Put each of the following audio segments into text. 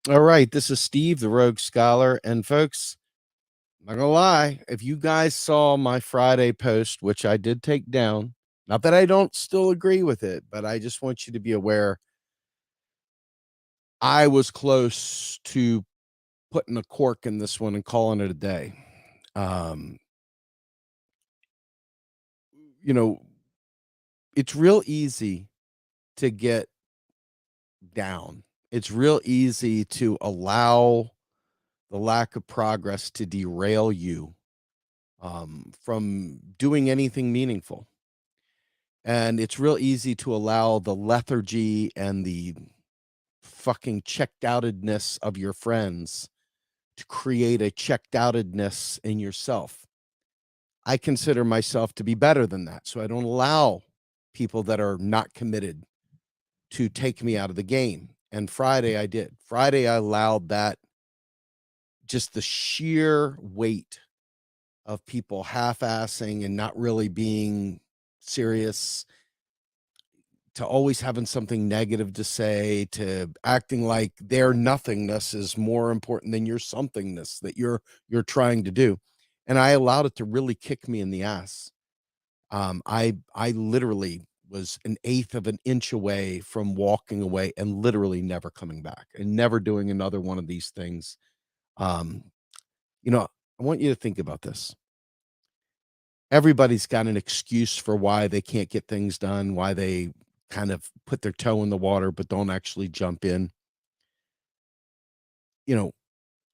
All right, this is Steve, the Rogue Scholar. And folks, I'm not gonna lie, if you guys saw my Friday post, which I did take down, not that I don't still agree with it, but I just want you to be aware I was close to putting a cork in this one and calling it a day. Um, you know, it's real easy to get down. It's real easy to allow the lack of progress to derail you from doing anything meaningful. And it's real easy to allow the lethargy and the fucking checked outedness of your friends to create a checked outedness in yourself. I consider myself to be better than that. So I don't allow people that are not committed to take me out of the game. And Friday I did. Friday I allowed that, just the sheer weight of people half-assing and not really being serious, to always having something negative to say, to acting like their nothingness is more important than your somethingness that you're trying to do. And I allowed it to really kick me in the ass. I literally was an eighth of an inch away from walking away and literally never coming back and never doing another one of these things. Um, I want you to think about this. Everybody's got an excuse for why they can't get things done, why they kind of put their toe in the water but don't actually jump in. You know,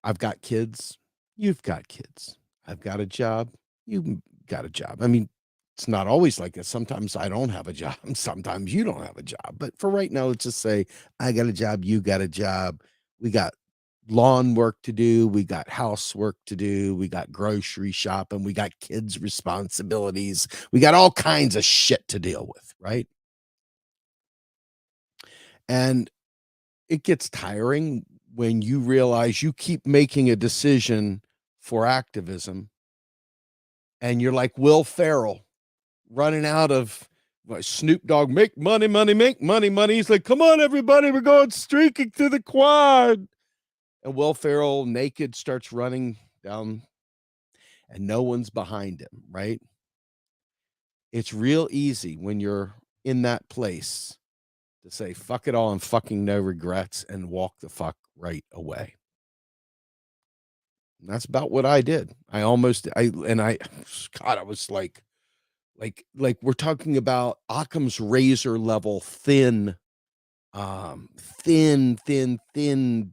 I've got kids, you've got kids. I've got a job, you've got a job. I mean, it's not always like this. Sometimes I don't have a job, sometimes you don't have a job. But for right now, let's just say I got a job, you got a job. We got lawn work to do, we got housework to do, we got grocery shopping, we got kids' responsibilities, we got all kinds of shit to deal with, right? And it gets tiring when you realize you keep making a decision for activism and you're like Will Ferrell running out of Snoop Dogg, make money, money, make money, money. He's like, come on, everybody, we're going streaking to the quad. And Will Ferrell, naked, starts running down and no one's behind him, right? It's real easy when you're in that place to say, fuck it all and fucking no regrets and walk the fuck right away. And that's about what I did. God, I was like we're talking about Occam's razor level thin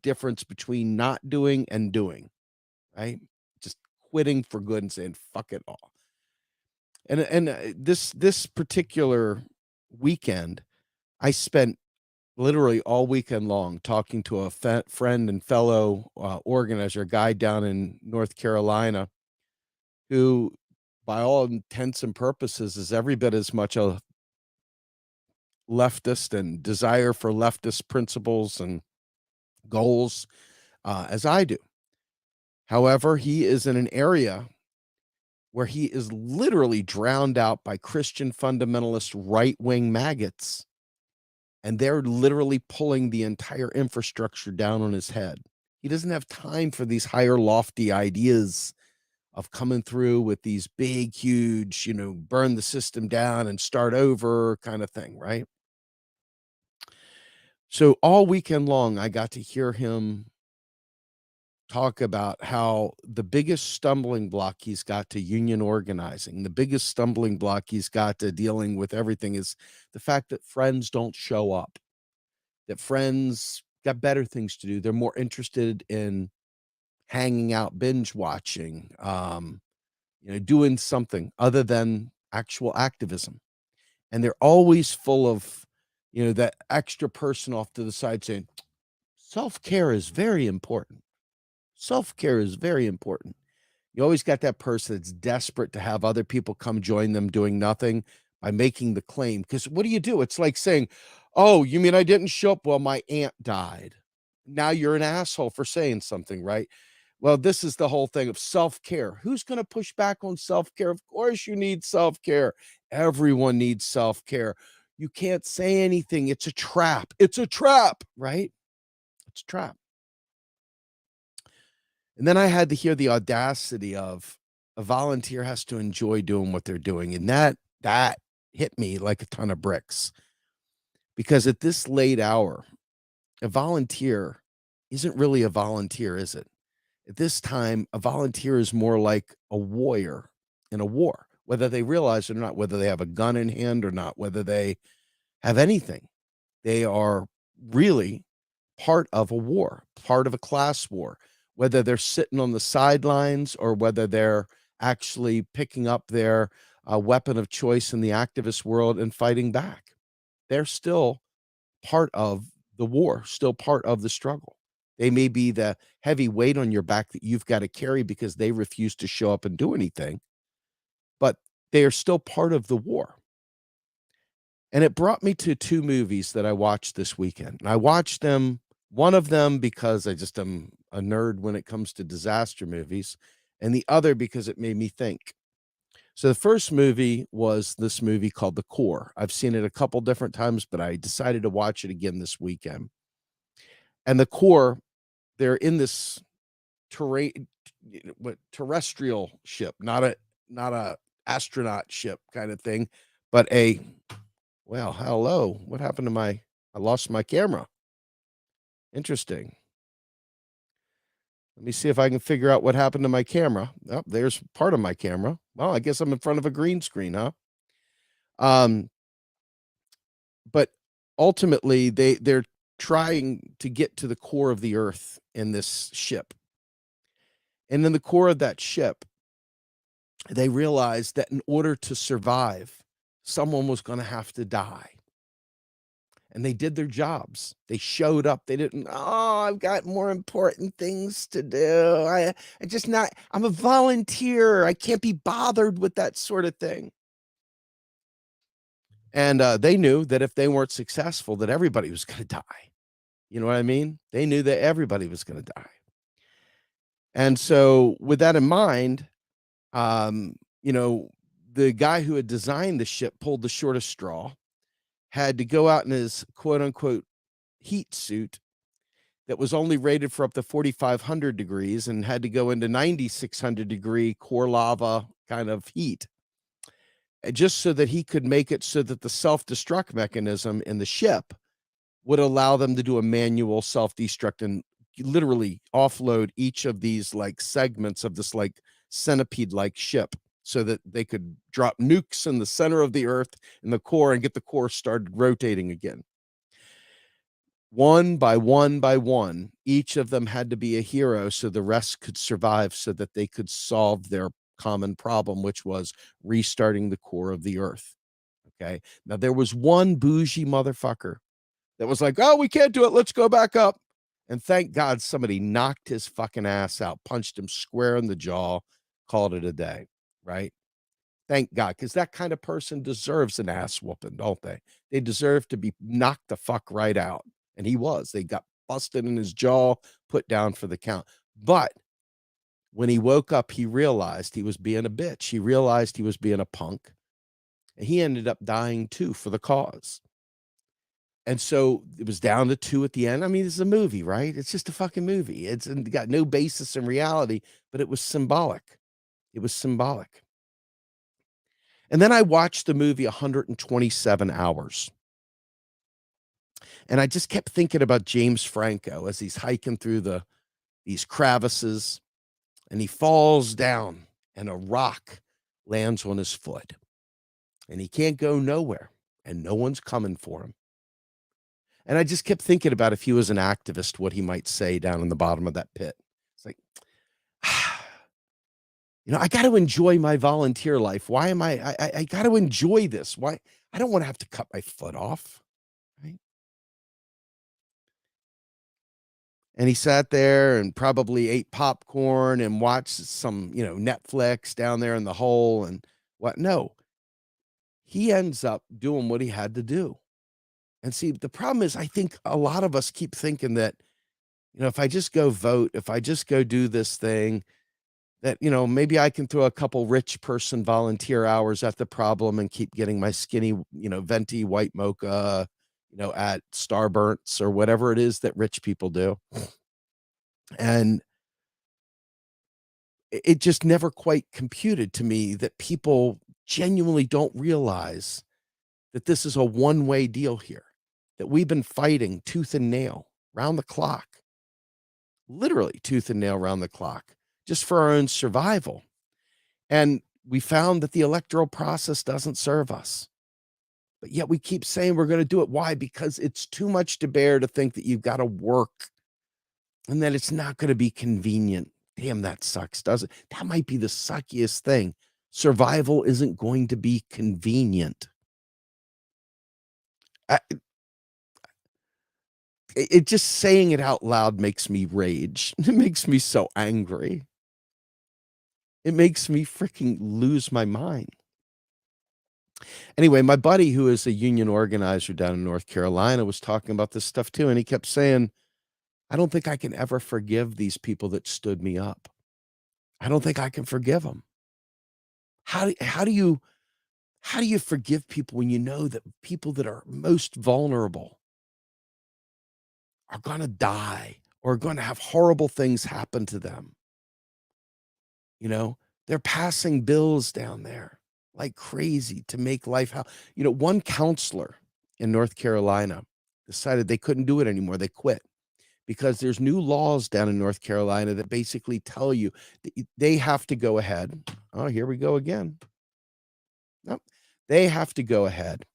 difference between not doing and doing, right? Just quitting for good and saying, fuck it all. And this particular weekend, I spent literally all weekend long talking to a friend and fellow organizer, a guy down in North Carolina, who, by all intents and purposes, is every bit as much a leftist and desire for leftist principles and goals as I do. However, he is in an area where he is literally drowned out by Christian fundamentalist right wing maggots, and they're literally pulling the entire infrastructure down on his head. He doesn't have time for these higher, lofty ideas of coming through with these big, huge, burn the system down and start over kind of thing, right? So all weekend long, I got to hear him talk about how the biggest stumbling block he's got to union organizing, the biggest stumbling block he's got to dealing with everything is the fact that friends don't show up, that friends got better things to do. They're more interested in hanging out, binge watching, doing something other than actual activism. And they're always full of, that extra person off to the side saying, self-care is very important. Self-care is very important. You always got that person that's desperate to have other people come join them doing nothing by making the claim. Because what do? It's like saying, oh, you mean I didn't show up? Well, my aunt died. Now you're an asshole for saying something, right? Well, this is the whole thing of self-care. Who's going to push back on self-care? Of course you need self-care. Everyone needs self-care. You can't say anything. It's a trap. It's a trap, right? It's a trap. And then I had to hear the audacity of a volunteer has to enjoy doing what they're doing. And that hit me like a ton of bricks, because at this late hour, a volunteer isn't really a volunteer, is it? At this time, a volunteer is more like a warrior in a war, whether they realize it or not, whether they have a gun in hand or not, whether they have anything. They are really part of a war, part of a class war, whether they're sitting on the sidelines or whether they're actually picking up their weapon of choice in the activist world and fighting back. They're still part of the war, still part of the struggle. They may be the heavy weight on your back that you've got to carry because they refuse to show up and do anything, but they are still part of the war. And it brought me to 2 movies that I watched this weekend. And I watched them, one of them because I just am a nerd when it comes to disaster movies, and the other because it made me think. So the first movie was this movie called The Core. I've seen it a couple different times, but I decided to watch it again this weekend. And The Core, they're in this terrain what terrestrial ship, not a astronaut ship kind of thing, but a well, hello. What happened to I lost my camera. Interesting. Let me see if I can figure out what happened to my camera. Oh, there's part of my camera. Well, I guess I'm in front of a green screen, huh? Um, but ultimately they're trying to get to the core of the earth in this ship. And in the core of that ship, they realized that in order to survive, someone was going to have to die. And they did their jobs. They showed up. They didn't, oh, I've got more important things to do. I just not, I'm a volunteer. I can't be bothered with that sort of thing. And they knew that if they weren't successful, that everybody was going to die. You know what I mean? They knew that everybody was going to die. And so, with that in mind, um, you know, the guy who had designed the ship pulled the shortest straw, had to go out in his quote unquote heat suit that was only rated for up to 4,500 degrees and had to go into 9,600-degree core lava kind of heat, just so that he could make it so that the self-destruct mechanism in the ship would allow them to do a manual self-destruct and literally offload each of these like segments of this like centipede-like ship so that they could drop nukes in the center of the earth in the core and get the core started rotating again. One by one by one, each of them had to be a hero so the rest could survive, so that they could solve their common problem, which was restarting the core of the earth. Okay. Now, there was one bougie motherfucker that was like, oh, we can't do it. Let's go back up. And thank God somebody knocked his fucking ass out, punched him square in the jaw, called it a day. Right. Thank God, because that kind of person deserves an ass whooping, don't they? They deserve to be knocked the fuck right out. And he was. They got busted in his jaw, put down for the count. But when he woke up, he realized he was being a bitch. He realized he was being a punk. And he ended up dying too for the cause. And so it was down to 2 at the end. I mean, it's a movie, right? It's just a fucking movie. It's got no basis in reality, but it was symbolic. It was symbolic. And then I watched the movie 127 Hours. And I just kept thinking about James Franco as he's hiking through these crevices, and he falls down and a rock lands on his foot. And he can't go nowhere, and no one's coming for him. And I just kept thinking about, if he was an activist, what he might say down in the bottom of that pit. It's like, I got to enjoy my volunteer life. Why am I got to enjoy this? Why? I don't want to have to cut my foot off. Right. And he sat there and probably ate popcorn and watched some, Netflix down there in the hole and what. No, he ends up doing what he had to do. And see, the problem is, I think a lot of us keep thinking that, if I just go vote, if I just go do this thing, that, maybe I can throw a couple rich person volunteer hours at the problem and keep getting my skinny, venti white mocha, at Starbursts or whatever it is that rich people do. And it just never quite computed to me that people genuinely don't realize that this is a one-way deal here, that we've been fighting tooth and nail round the clock, literally tooth and nail round the clock, just for our own survival. And we found that the electoral process doesn't serve us. But yet we keep saying we're going to do it. Why? Because it's too much to bear to think that you've got to work and that it's not going to be convenient. Damn, that sucks, doesn't it? That might be the suckiest thing. Survival isn't going to be convenient. It just saying it out loud makes me rage. It makes me so angry. It makes me freaking lose my mind. Anyway, my buddy who is a union organizer down in North Carolina was talking about this stuff too, and he kept saying, I don't think I can ever forgive these people that stood me up. I don't think I can forgive them. How do you forgive people when you know that people that are most vulnerable are going to die or going to have horrible things happen to them? You know, they're passing bills down there like crazy to make life one counselor in North Carolina decided they couldn't do it anymore. They quit because there's new laws down in North Carolina that basically tell you that they have to go ahead. Oh, here we go again. Nope. They have to go ahead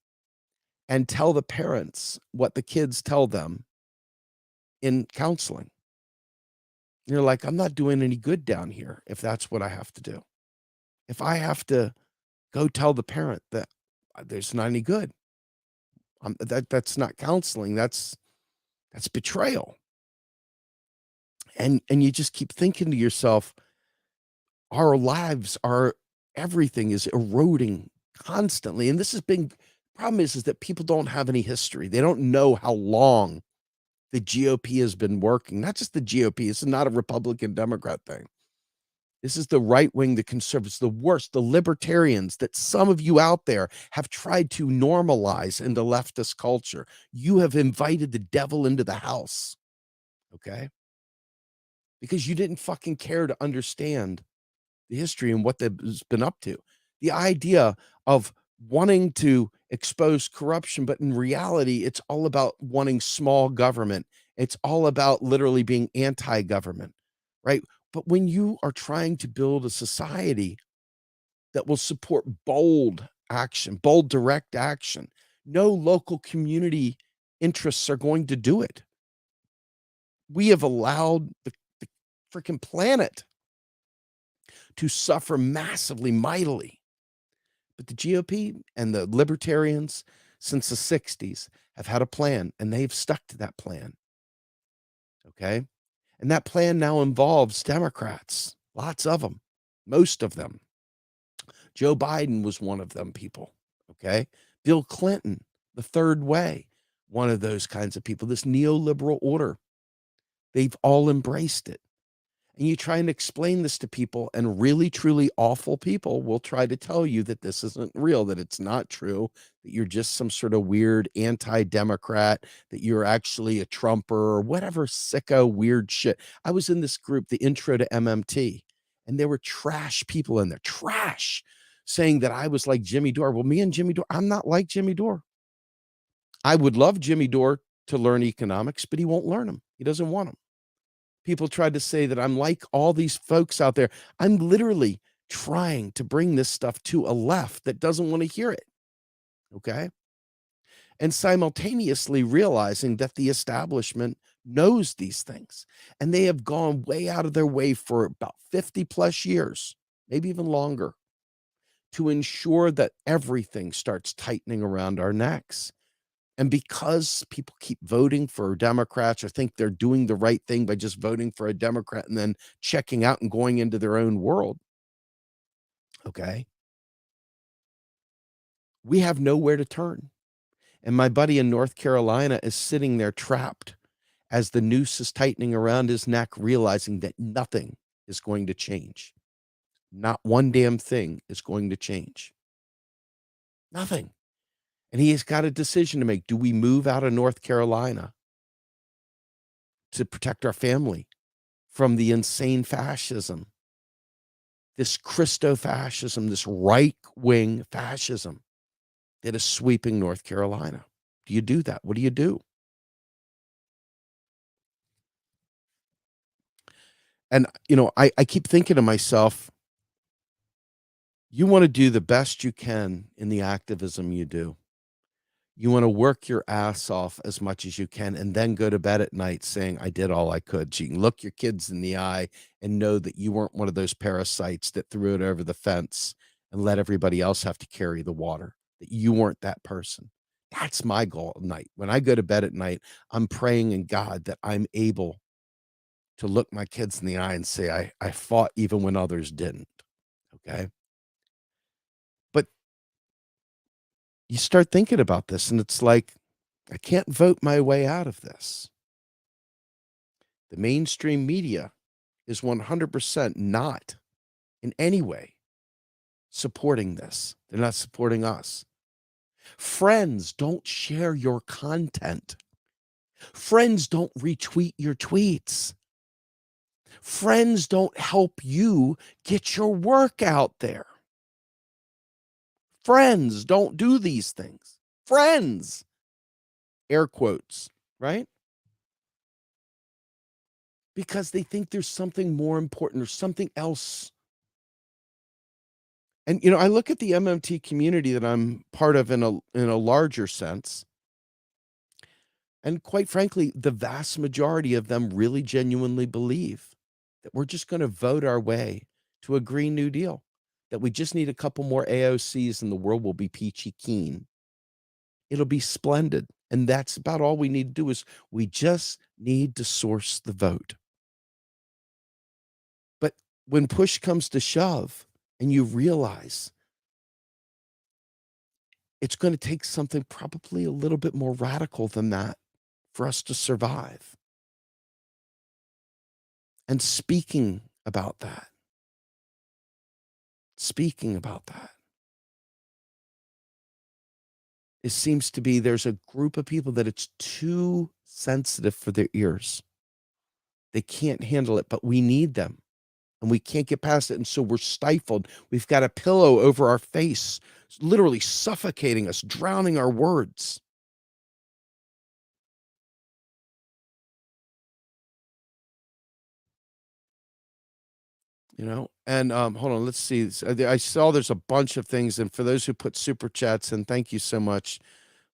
and tell the parents what the kids tell them in counseling. You're like, I'm not doing any good down here if that's what I have to do. If I have to go tell the parent that there's not any good, that's not counseling. That's betrayal. And you just keep thinking to yourself, our lives are everything is eroding constantly. And this has been problem is that people don't have any history. They don't know how long the GOP has been working. Not just the GOP. This is not a Republican Democrat thing. This is the right wing, the conservatives, the worst, the libertarians that some of you out there have tried to normalize into leftist culture. You have invited the devil into the house. Okay. Because you didn't fucking care to understand the history and what they've been up to. The idea of wanting to expose corruption, but in reality, it's all about wanting small government. It's all about literally being anti-government, right? But when you are trying to build a society that will support bold action, bold direct action, no local community interests are going to do it. We have allowed the freaking planet to suffer massively, mightily. But the GOP and the libertarians since the 60s have had a plan, and they've stuck to that plan. Okay? And that plan now involves Democrats, lots of them, most of them. Joe Biden was one of them people. Okay? Bill Clinton, the third way, one of those kinds of people, this neoliberal order. They've all embraced it. And you try and explain this to people, and really, truly awful people will try to tell you that this isn't real, that it's not true, that you're just some sort of weird anti-Democrat, that you're actually a Trumper or whatever sicko weird shit. I was in this group, the Intro to MMT, and there were trash people in there, trash, saying that I was like Jimmy Dore. Well, me and Jimmy Dore, I'm not like Jimmy Dore. I would love Jimmy Dore to learn economics, but he won't learn them. He doesn't want them. People tried to say that I'm like all these folks out there. I'm literally trying to bring this stuff to a left that doesn't want to hear it. Okay. And simultaneously realizing that the establishment knows these things and they have gone way out of their way for about 50 plus years, maybe even longer, to ensure that everything starts tightening around our necks. And because people keep voting for Democrats or think they're doing the right thing by just voting for a Democrat and then checking out and going into their own world, okay, we have nowhere to turn. And my buddy in North Carolina is sitting there trapped as the noose is tightening around his neck, realizing that nothing is going to change. Not one damn thing is going to change. Nothing. And he has got a decision to make. Do we move out of North Carolina to protect our family from the insane fascism this Christo-fascism, this right-wing fascism that is sweeping North Carolina. Do you do that? What do you do? And, I keep thinking to myself, you want to do the best you can in the activism you do. You want to work your ass off as much as you can and then go to bed at night saying, I did all I could. So you can look your kids in the eye and know that you weren't one of those parasites that threw it over the fence and let everybody else have to carry the water, that you weren't that person. That's my goal at night. When I go to bed at night, I'm praying in God that I'm able to look my kids in the eye and say, I fought even when others didn't. Okay. But you start thinking about this and it's like, I can't vote my way out of this. The mainstream media is 100% not in any way supporting this. They're not supporting us. Friends don't share your content. Friends don't retweet your tweets. Friends don't help you get your work out there. Friends don't do these things. Friends, air quotes, right? Because they think there's something more important or something else. And I look at the MMT community that I'm part of in a larger sense, and quite frankly, the vast majority of them really genuinely believe that we're just going to vote our way to a Green New Deal, that we just need a couple more AOCs and the world will be peachy keen. It'll be splendid. And that's about all we need to do is we just need to source the vote. But when push comes to shove and you realize it's going to take something probably a little bit more radical than that for us to survive. And speaking about that, it seems to be there's a group of people that it's too sensitive for their ears. They can't handle it, but we need them. And we can't get past it. And so we're stifled. We've got a pillow over our face, literally suffocating us, drowning our words. And hold on, let's see. I saw there's a bunch of things. And for those who put super chats in, thank you so much.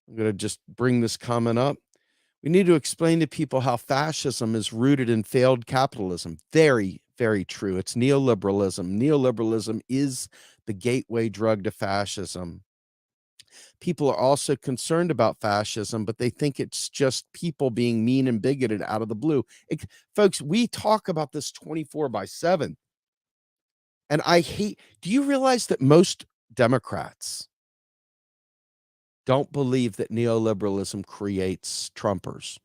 I'm going to just bring this comment up. We need to explain to people how fascism is rooted in failed capitalism. Very, very true. It's neoliberalism. Neoliberalism is the gateway drug to fascism. People are also concerned about fascism, but they think it's just people being mean and bigoted out of the blue. Folks, we talk about this 24/7. And do you realize that most Democrats don't believe that neoliberalism creates Trumpers?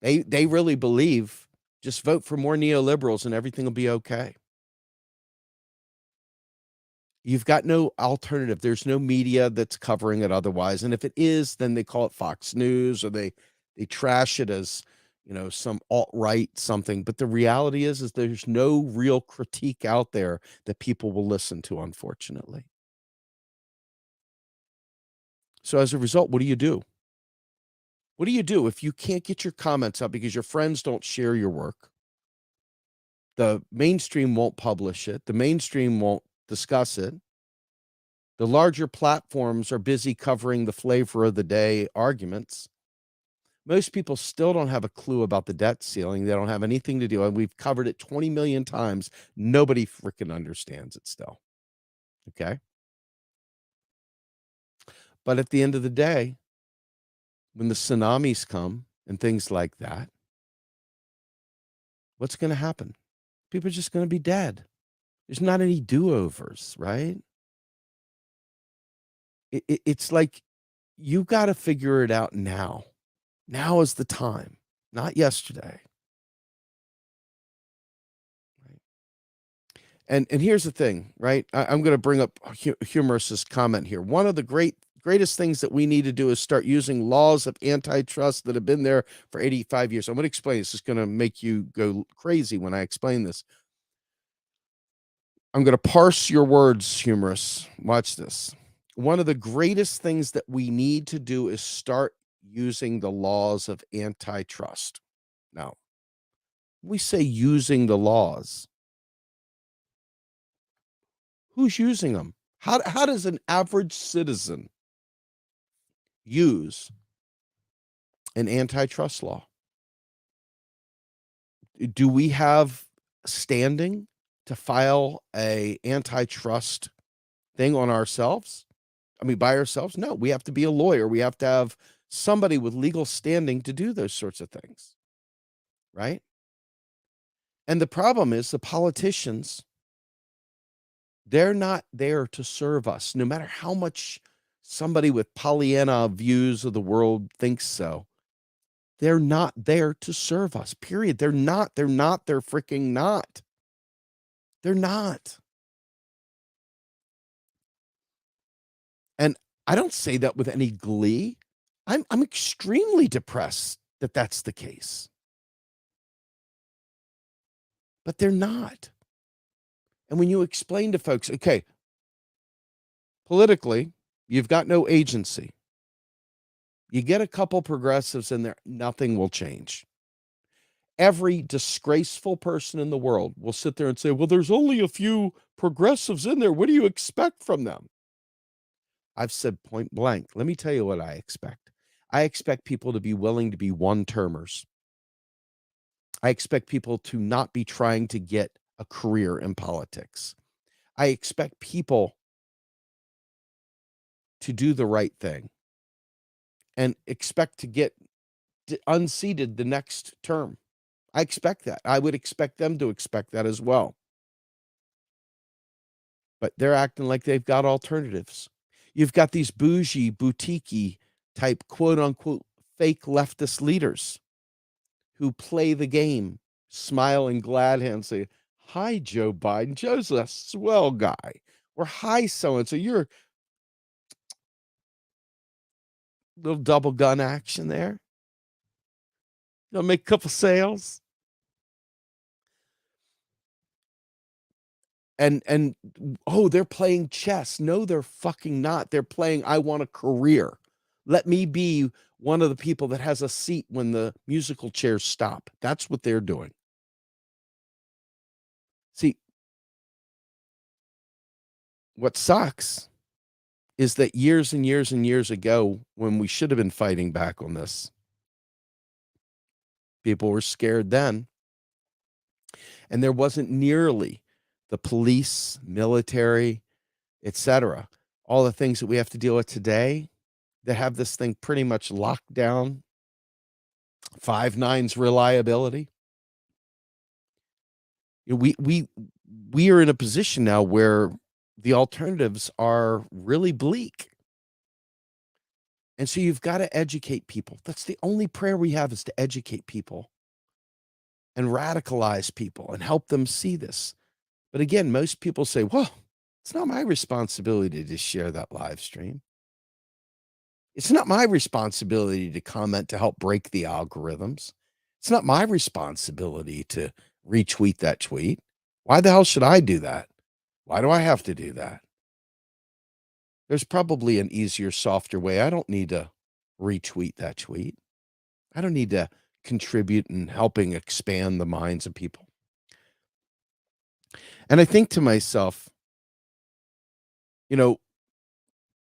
They really believe just vote for more neoliberals and everything will be okay. You've got no alternative. There's no media that's covering it otherwise. And if it is, then they call it Fox News or they trash it as, some alt-right something. But the reality is there's no real critique out there that people will listen to, unfortunately. So as a result, what do you do? What do you do if you can't get your comments out because your friends don't share your work? The mainstream won't publish it. The mainstream won't discuss it. The larger platforms are busy covering the flavor of the day arguments. Most people still don't have a clue about the debt ceiling. They don't have anything to do. And we've covered it 20 million times. Nobody freaking understands it still. Okay. But at the end of the day, when the tsunamis come and things like that, what's going to happen? People are just going to be dead. There's not any do-overs, right? It's like you got to figure it out now. Now is the time, not yesterday. Right? And here's the thing, right? I'm going to bring up Humorous's comment here. One of the greatest things that we need to do is start using laws of antitrust that have been there for 85 years. I'm going to explain. This is going to make you go crazy when I explain this. I'm going to parse your words, humorous. Watch this. One of the greatest things that we need to do is start using the laws of antitrust. Now, we say using the laws. Who's using them? How does an average citizen use an antitrust law? Do we have standing to file a antitrust thing on ourselves? I mean, by ourselves? No, we have to be a lawyer. We have to have somebody with legal standing to do those sorts of things, right? And the problem is the politicians, they're not there to serve us, no matter how much somebody with Pollyanna views of the world thinks so. They're not there to serve us, period. They're not, they're freaking not. They're not. And I don't say that with any glee. I'm extremely depressed that that's the case. But they're not. And when you explain to folks, okay, politically, you've got no agency. You get a couple progressives in there, nothing will change. Every disgraceful person in the world will sit there and say, well, there's only a few progressives in there. What do you expect from them? I've said point blank, let me tell you what I expect. I expect people to be willing to be one-termers. I expect people to not be trying to get a career in politics. I expect people to do the right thing and expect to get unseated the next term. I expect that. I would expect them to expect that as well. But they're acting like they've got alternatives. You've got these bougie, boutique type, quote unquote, fake leftist leaders who play the game, smiling glad hands, say, hi, Joe Biden. Joe's a swell guy. Or hi, so-and-so. You're a little double gun action there. You'll make a couple sales. And oh, they're playing chess. No, they're fucking not. They're playing, I want a career. Let me be one of the people that has a seat when the musical chairs stop. That's what they're doing. See, what sucks is that years and years and years ago, when we should have been fighting back on this, people were scared then. And there wasn't nearly the police, military, etc., all the things that we have to deal with today that have this thing pretty much locked down. 5 nines reliability. You know, we are in a position now where the alternatives are really bleak. And so you've got to educate people. That's the only prayer we have, is to educate people and radicalize people and help them see this. But again, most people say, well, it's not my responsibility to share that live stream. It's not my responsibility to comment to help break the algorithms. It's not my responsibility to retweet that tweet. Why the hell should I do that? Why do I have to do that? There's probably an easier, softer way. I don't need to retweet that tweet. I don't need to contribute in helping expand the minds of people. And I think to myself, you know,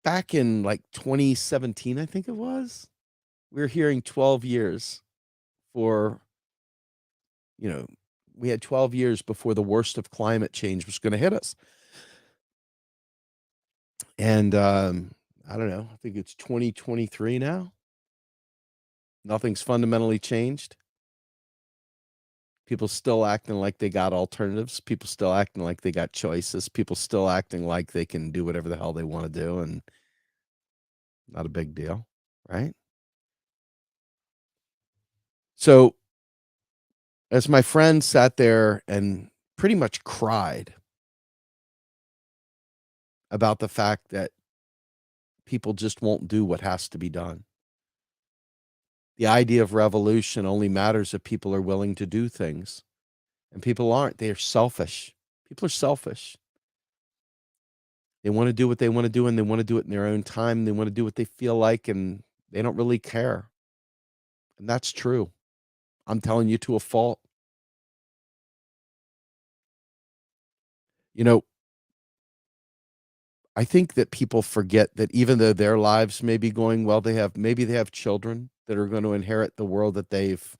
back in like 2017, I think it was, we were hearing 12 years for, you know, we had 12 years before the worst of climate change was going to hit us. And I don't know, I think it's 2023 now. Nothing's fundamentally changed. People still acting like they got alternatives. People still acting like they got choices. People still acting like they can do whatever the hell they want to do, and not a big deal, right? So as my friend sat there and pretty much cried about the fact that people just won't do what has to be done. The idea of revolution only matters if people are willing to do things. And people aren't. They are selfish. People are selfish. They wanna do what they wanna do, and they wanna do it in their own time. They wanna do what they feel like, and they don't really care, and that's true. I'm telling you to a fault. You know, I think that people forget that even though their lives may be going well, they have children that are gonna inherit the world that they've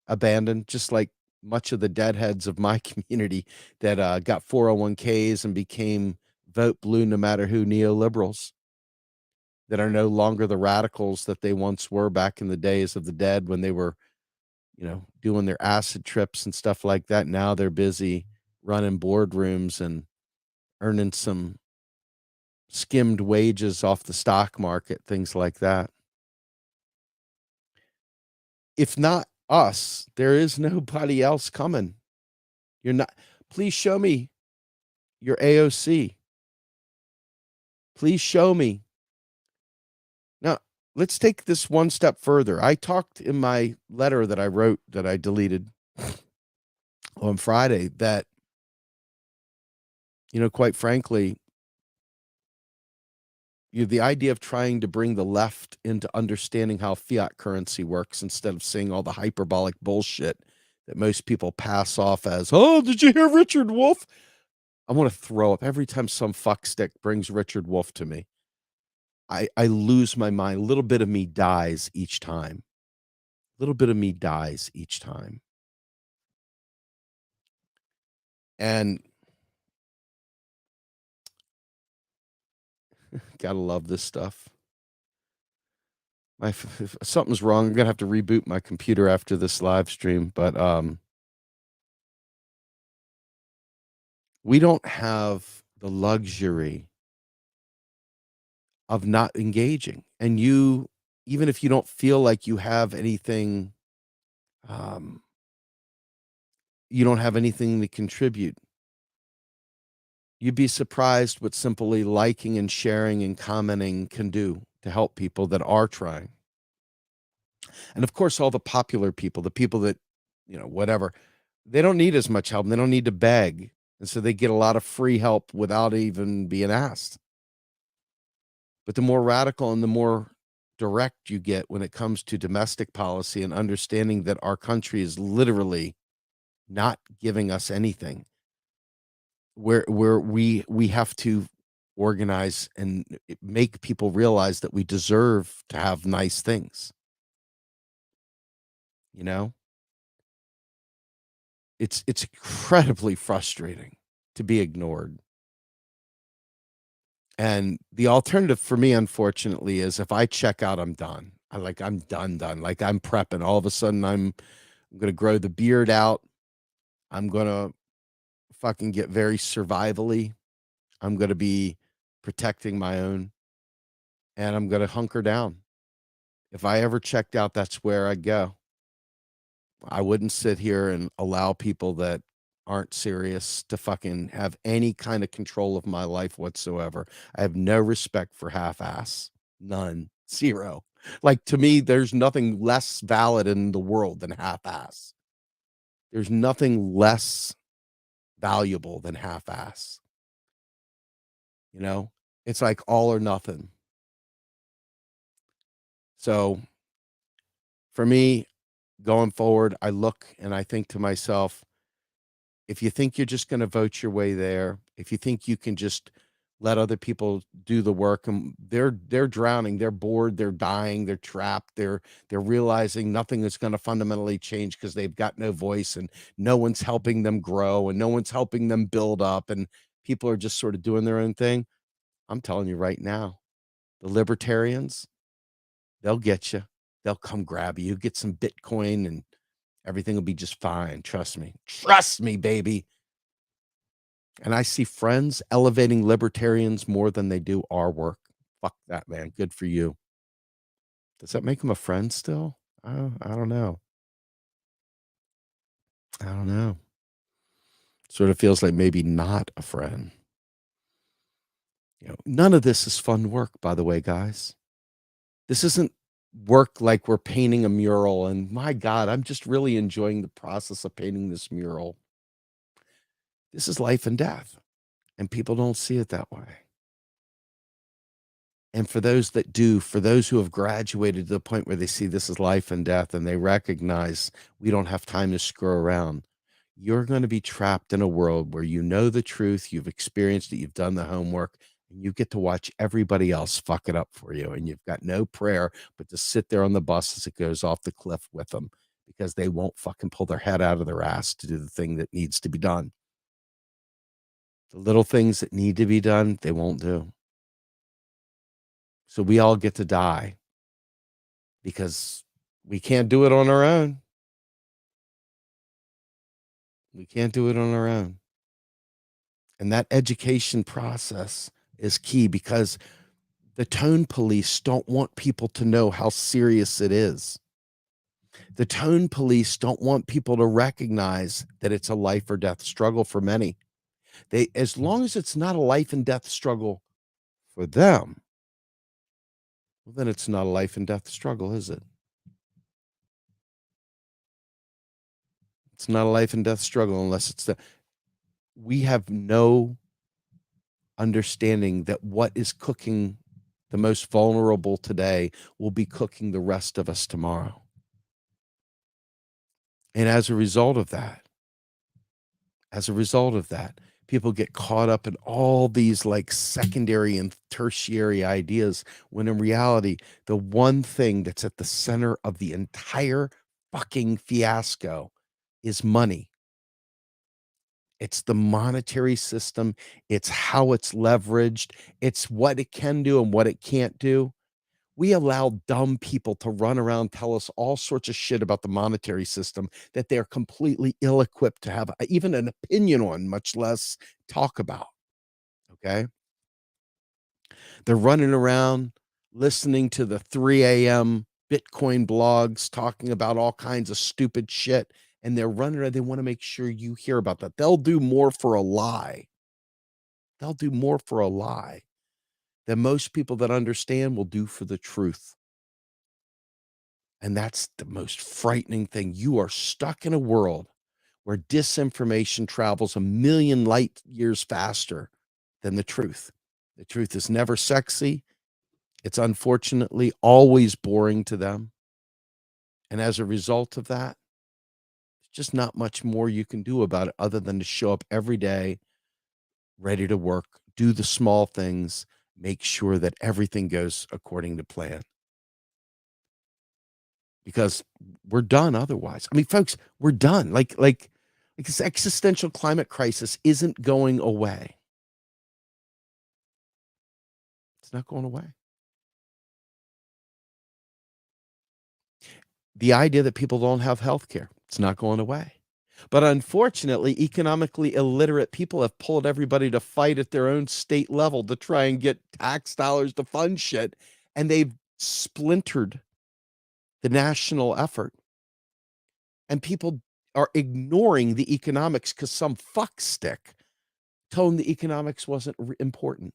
abandoned, just like much of the deadheads of my community that, got 401ks and became vote blue no matter who neoliberals that are no longer the radicals that they once were back in the days of the dead when they were, doing their acid trips and stuff like that. Now they're busy running boardrooms and earning some skimmed wages off the stock market, things like that. If not us, there is nobody else coming. You're not Please show me your AOC. Please show me. Now, let's take this one step further. I talked in my letter that I wrote that I deleted on Friday that, quite frankly, the idea of trying to bring the left into understanding how fiat currency works instead of seeing all the hyperbolic bullshit that most people pass off as, oh, did you hear Richard Wolff? I want to throw up every time some fuckstick brings Richard Wolff to me. I lose my mind. A little bit of me dies each time. A little bit of me dies each time. And gotta love this stuff. If something's wrong, I'm gonna have to reboot my computer after this live stream. But we don't have the luxury of not engaging. And even if you don't feel like um, you don't have anything to contribute, you'd be surprised what simply liking and sharing and commenting can do to help people that are trying. And of course, all the popular people, the people that, whatever, they don't need as much help. They don't need to beg. And so they get a lot of free help without even being asked. But the more radical and the more direct you get when it comes to domestic policy and understanding that our country is literally not giving us anything, where we have to organize and make people realize that we deserve to have nice things, you know? It's incredibly frustrating to be ignored. And the alternative for me, unfortunately, is if I check out, I'm done. I'm done. Like I'm prepping. All of a sudden, I'm gonna grow the beard out. I'm gonna fucking get very survivally. I'm gonna be protecting my own, and I'm gonna hunker down. If I ever checked out, that's where I'd go. I wouldn't sit here and allow people that aren't serious to fucking have any kind of control of my life whatsoever. I have no respect for half-ass. None. Zero. Like, to me, there's nothing less valid in the world than half-ass. There's nothing less valuable than half-ass, you know? It's like all or nothing. So, for me, going forward, I look and I think to myself, if you think you're just gonna vote your way there, if you think you can just let other people do the work, and they're drowning, they're bored, they're dying, they're trapped, they're realizing nothing is gonna fundamentally change because 'cause they've got no voice and no one's helping them grow and no one's helping them build up, and people are just sort of doing their own thing. I'm telling you right now, the libertarians, they'll get you. They'll come grab you, get some Bitcoin, and everything will be just fine. Trust me. Trust me, baby. And I see friends elevating libertarians more than they do our work. Fuck that, man. Good for you. Does that make him a friend still? I don't know. I don't know. Sort of feels like maybe not a friend. None of this is fun work, by the way, guys. This isn't work like we're painting a mural. And my God, I'm just really enjoying the process of painting this mural. This is life and death. And people don't see it that way. And for those that do, for those who have graduated to the point where they see this as life and death and they recognize we don't have time to screw around, you're going to be trapped in a world where you know the truth, you've experienced it, you've done the homework, and you get to watch everybody else fuck it up for you. And you've got no prayer but to sit there on the bus as it goes off the cliff with them because they won't fucking pull their head out of their ass to do the thing that needs to be done. The little things that need to be done, they won't do. So we all get to die because we can't do it on our own. We can't do it on our own. And that education process is key because the tone police don't want people to know how serious it is. The tone police don't want people to recognize that it's a life or death struggle for many. They, as long as it's not a life and death struggle for them, well, then it's not a life and death struggle, is it? It's not a life and death struggle unless it's the. We have no understanding that what is cooking the most vulnerable today will be cooking the rest of us tomorrow. And as a result of that, people get caught up in all these like secondary and tertiary ideas when in reality, the one thing that's at the center of the entire fucking fiasco is money. It's the monetary system. It's how it's leveraged. It's what it can do and what it can't do. We allow dumb people to run around, tell us all sorts of shit about the monetary system that they're completely ill-equipped to have even an opinion on, much less talk about. Okay? They're running around listening to the 3 a.m. Bitcoin blogs talking about all kinds of stupid shit. And they're running around. They want to make sure you hear about that. They'll do more for a lie. They'll do more for a lie than most people that understand will do for the truth. And that's the most frightening thing. You are stuck in a world where disinformation travels a million light years faster than the truth. The truth is never sexy. It's unfortunately always boring to them. And as a result of that, there's just not much more you can do about it other than to show up every day, ready to work, do the small things, make sure that everything goes according to plan. Because we're done otherwise. I mean, folks, we're done. Like this existential climate crisis isn't going away. It's not going away. The idea that people don't have health care, it's not going away. But unfortunately, economically illiterate people have pulled everybody to fight at their own state level to try and get tax dollars to fund shit. And they've splintered the national effort. And people are ignoring the economics because some fuckstick told them the economics wasn't important.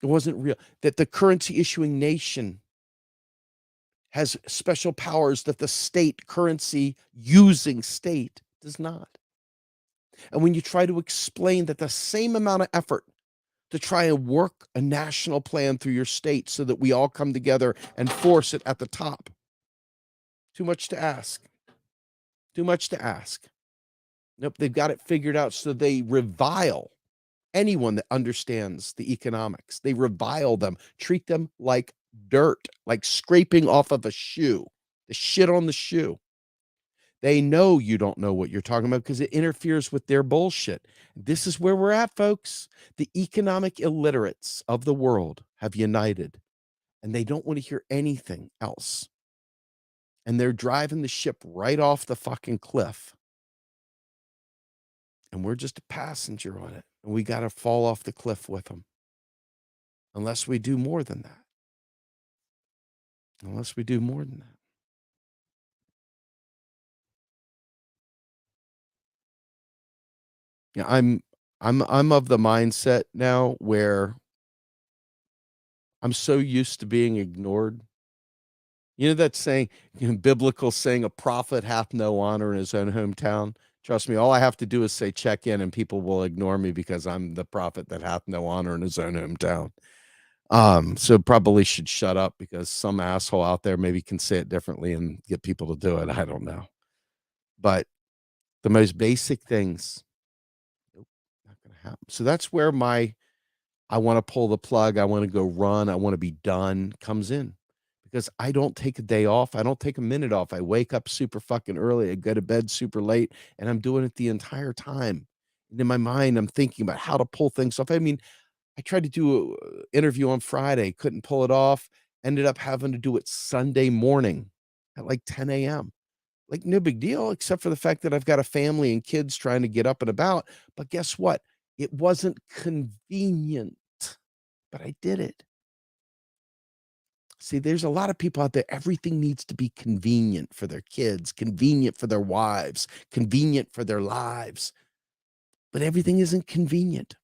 It wasn't real. That the currency issuing nation has special powers that the state currency using state does not. And when you try to explain that the same amount of effort to try and work a national plan through your state so that we all come together and force it at the top, too much to ask. Too much to ask. Nope, they've got it figured out. So they revile anyone that understands the economics. They revile them, treat them like dirt, like scraping off of a shoe, the shit on the shoe. They know you don't know what you're talking about because it interferes with their bullshit. This is where we're at, folks. The economic illiterates of the world have united, and they don't want to hear anything else. And they're driving the ship right off the fucking cliff. And we're just a passenger on it. And we got to fall off the cliff with them. Unless we do more than that. Unless we do more than that. Yeah, I'm of the mindset now where I'm so used to being ignored. You know that saying, biblical saying, a prophet hath no honor in his own hometown. Trust me, all I have to do is say check in and people will ignore me because I'm the prophet that hath no honor in his own hometown. So probably should shut up because some asshole out there maybe can say it differently and get people to do it. I don't know. But the most basic things, nope, not gonna happen. So that's where I want to pull the plug, I want to go run, I want to be done comes in. Because I don't take a day off, I don't take a minute off. I wake up super fucking early, I go to bed super late, and I'm doing it the entire time. And in my mind, I'm thinking about how to pull things off. I mean, I tried to do a interview on Friday, couldn't pull it off, ended up having to do it Sunday morning at like 10 a.m. Like, no big deal, except for the fact that I've got a family and kids trying to get up and about. But guess what? It wasn't convenient, but I did it. See, there's a lot of people out there, everything needs to be convenient for their kids, convenient for their wives, convenient for their lives, but everything isn't convenient.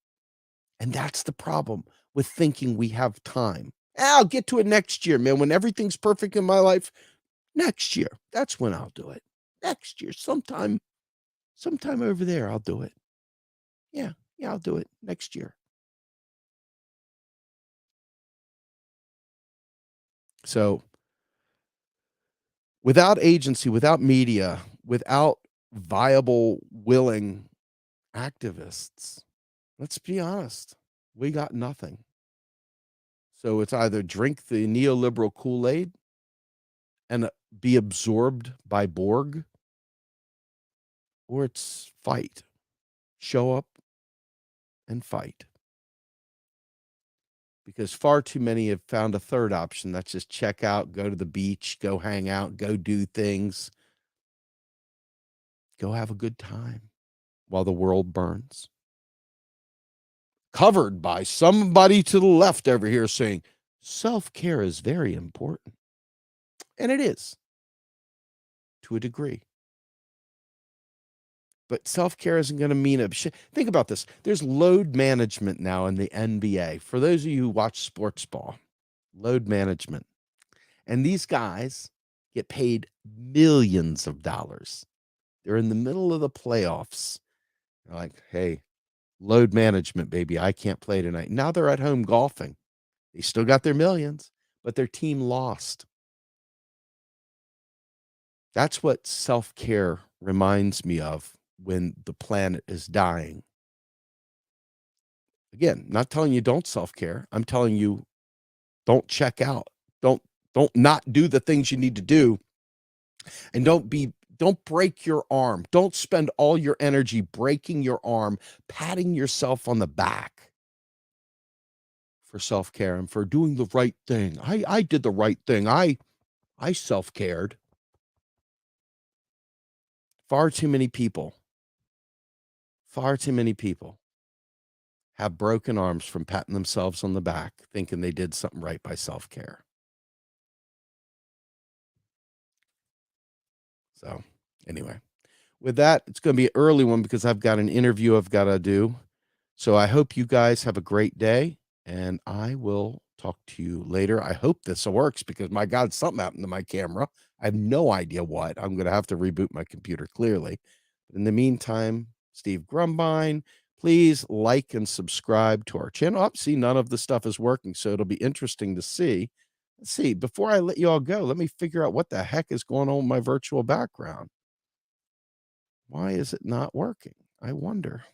And that's the problem with thinking we have time. I'll get to it next year, man. When everything's perfect in my life, next year, that's when I'll do it. Next year, sometime over there, I'll do it. Yeah, I'll do it next year. So without agency, without media, without viable, willing activists, let's be honest, we got nothing. So it's either drink the neoliberal Kool-Aid and be absorbed by Borg, or it's fight. Show up and fight. Because far too many have found a third option. That's just check out, go to the beach, go hang out, go do things, go have a good time while the world burns. Covered by somebody to the left over here saying self-care is very important. And it is, to a degree. But self-care isn't going to mean a shit. Think about this. There's load management now in the NBA. For those of you who watch sports ball, load management. And these guys get paid millions of dollars. They're in the middle of the playoffs. They're like, hey, load management, baby. I can't play tonight. Now they're at home golfing. They still got their millions, but their team lost. That's what self-care reminds me of when the planet is dying. Again, not telling you don't self-care. I'm telling you don't check out. Don't not do the things you need to do. And don't break your arm. Don't spend all your energy breaking your arm, patting yourself on the back for self-care and for doing the right thing. I did the right thing. I self-cared. Far too many people have broken arms from patting themselves on the back, thinking they did something right by self-care. So anyway, with that, it's going to be an early one because I've got an interview I've got to do. So I hope you guys have a great day, and I will talk to you later. I hope this works because, my God, something happened to my camera. I have no idea what. I'm going to have to reboot my computer, clearly. But in the meantime, Steve Grumbine, please like and subscribe to our channel. Oh, see, none of the stuff is working, so it'll be interesting to see. Let's see. Before I let you all go, let me figure out what the heck is going on with my virtual background. Why is it not working? I wonder.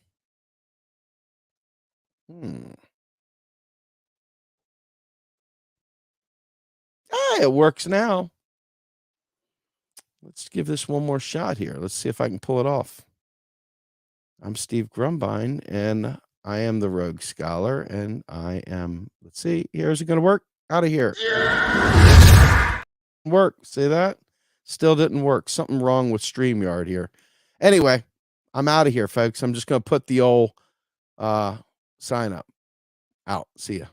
It works now. Let's give this one more shot here. Let's see if I can pull it off. I'm Steve Grumbine, and I am the Rogue Scholar, and I am, let's see, here's it going to work? Out of here. Yeah. Work. See that? Still didn't work. Something wrong with StreamYard here. Anyway, I'm out of here, folks. I'm just going to put the old sign up. Out. See ya.